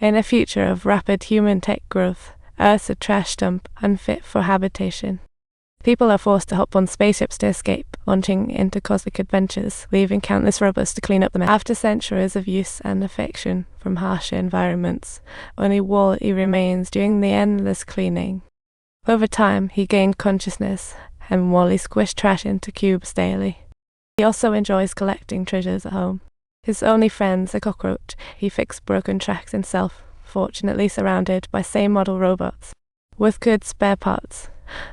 In a future of rapid human tech growth, Earth's a trash dump unfit for habitation. People are forced to hop on spaceships to escape, launching into cosmic adventures, leaving countless robots to clean up the mess. After centuries of use and affection from harsher environments, only Wall-E remains doing the endless cleaning. Over time, he gained consciousness, and Wall-E squished trash into cubes daily. He also enjoys collecting treasures at home. His only friend's a cockroach. He fixed broken tracks himself, fortunately surrounded by same model robots. With good spare parts,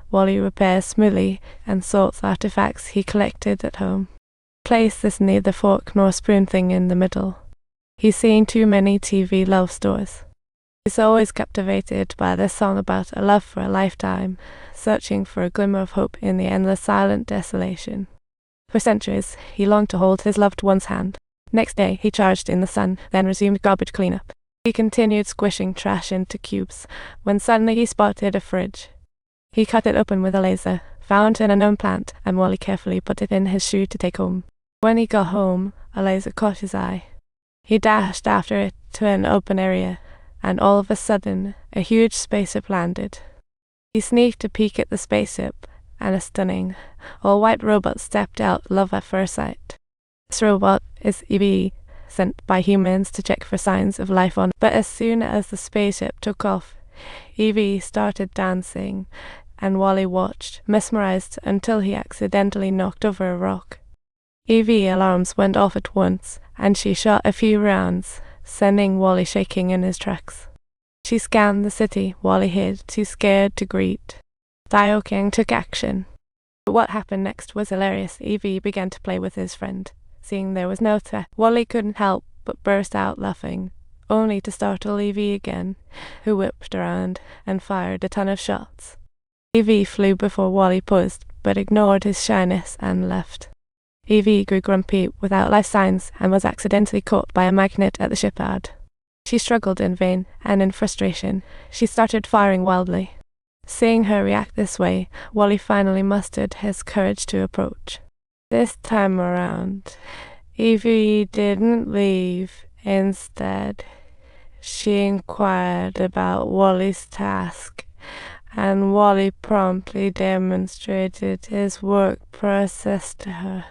Wall-E repairs smoothly and sorts artifacts he collected at home. Place this neither fork nor spoon thing in the middle. He's seen too many TV love stories. He's always captivated by the song about a love for a lifetime, searching for a glimmer of hope in the endless silent desolation. For centuries, he longed to hold his loved one's hand. Next day, he charged in the sun, then resumed garbage cleanup. He continued squishing trash into cubes, when suddenly he spotted a fridge. He cut it open with a laser, found an unknown plant, and Wall-E carefully put it in his shoe to take home. When he got home, a laser caught his eye. He dashed after it to an open area, and all of a sudden, a huge spaceship landed. He sneaked a peek at the spaceship, and a stunning, all-white robot stepped out, love at first sight. This robot is EVE, sent by humans to check for signs of life on. But as soon as the spaceship took off, EVE started dancing, and Wall-E watched, mesmerized, until he accidentally knocked over a rock. EVE alarms went off at once, and she shot a few rounds, sending Wall-E shaking in his tracks. She scanned the city. Wall-E hid, too scared to greet. Diokang took action. But what happened next was hilarious. EVE began to play with his friend. Seeing there was no threat, Wall-E couldn't help but burst out laughing, only to startle EVE again, who whipped around and fired a ton of shots. EVE flew before Wall-E paused, but ignored his shyness and left. EVE grew grumpy without life signs and was accidentally caught by a magnet at the shipyard. She struggled in vain, and in frustration, she started firing wildly. Seeing her react this way, Wall-E finally mustered his courage to approach. This time around, EVE didn't leave. Instead, she inquired about Wall-E's task, and Wall-E promptly demonstrated his work process to her.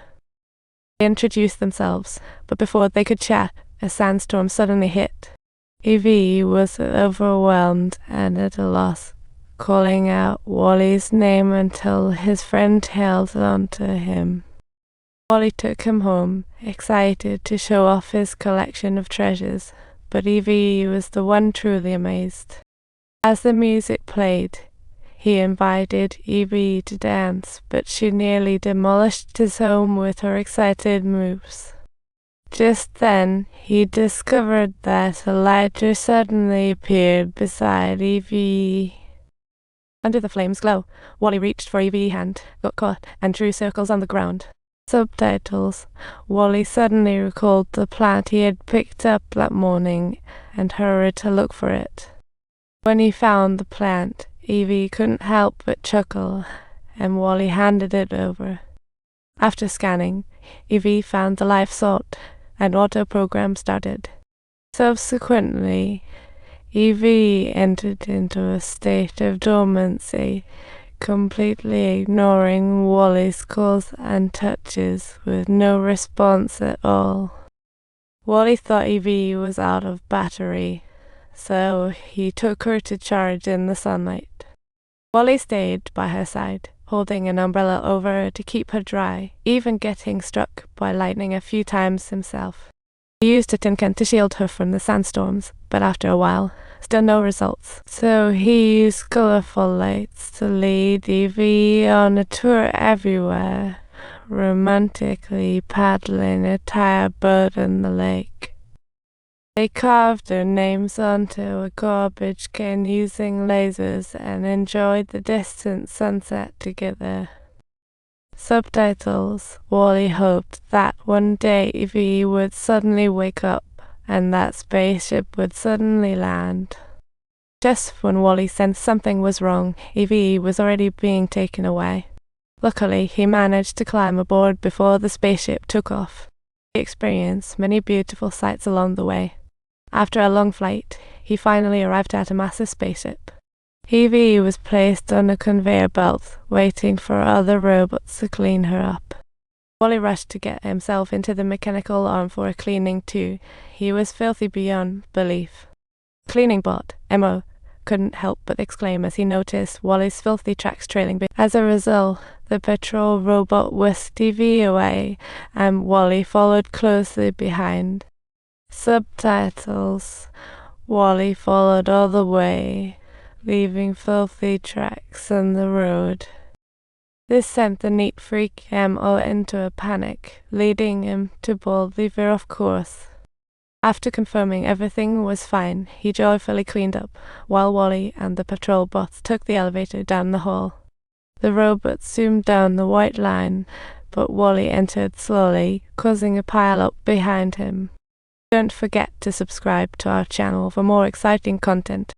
They introduced themselves, but before they could chat, a sandstorm suddenly hit. EVE was overwhelmed and at a loss, calling out Wall-E's name until his friend held onto him. Wall-E took him home, excited to show off his collection of treasures, but EVE was the one truly amazed. As the music played, he invited EVE to dance, but she nearly demolished his home with her excited moves. Just then, he discovered that a lighter suddenly appeared beside EVE. Under the flame's glow, Wall-E reached for EVE's hand, got caught, and drew circles on the ground. Subtitles. Wall-E suddenly recalled the plant he had picked up that morning and hurried to look for it. When he found the plant, EVE couldn't help but chuckle, and Wall-E handed it over. After scanning, EVE found the life sought, and auto-program started. Subsequently, EVE entered into a state of dormancy, completely ignoring Wall-E's calls and touches, with no response at all. Wall-E thought EVE was out of battery, so he took her to charge in the sunlight. Wall-E stayed by her side, holding an umbrella over her to keep her dry, even getting struck by lightning a few times himself. He used a tin can to shield her from the sandstorms, but after a while, still no results. So he used colorful lights to lead EVE on a tour everywhere, romantically paddling a tired boat in the lake. They carved their names onto a garbage can using lasers and enjoyed the distant sunset together. Subtitles. Wall-E hoped that one day EVE would suddenly wake up and that spaceship would suddenly land. Just when Wall-E sensed something was wrong, EVE was already being taken away. Luckily, he managed to climb aboard before the spaceship took off. He experienced many beautiful sights along the way. After a long flight, he finally arrived at a massive spaceship. Evie was placed on a conveyor belt, waiting for other robots to clean her up. Wally rushed to get himself into the mechanical arm for a cleaning too. He was filthy beyond belief. Cleaning bot, Mo, couldn't help but exclaim as he noticed Wally's filthy tracks trailing behind. As a result, the patrol robot whisked Evie away, and Wally followed closely behind. Subtitles: Wally followed all the way, leaving filthy tracks on the road. This sent the neat freak Mo into a panic, leading him to boldly veer off course. After confirming everything was fine, he joyfully cleaned up, while Wally and the patrol bots took the elevator down the hall. The robot zoomed down the white line, but Wally entered slowly, causing a pile-up behind him. Don't forget to subscribe to our channel for more exciting content.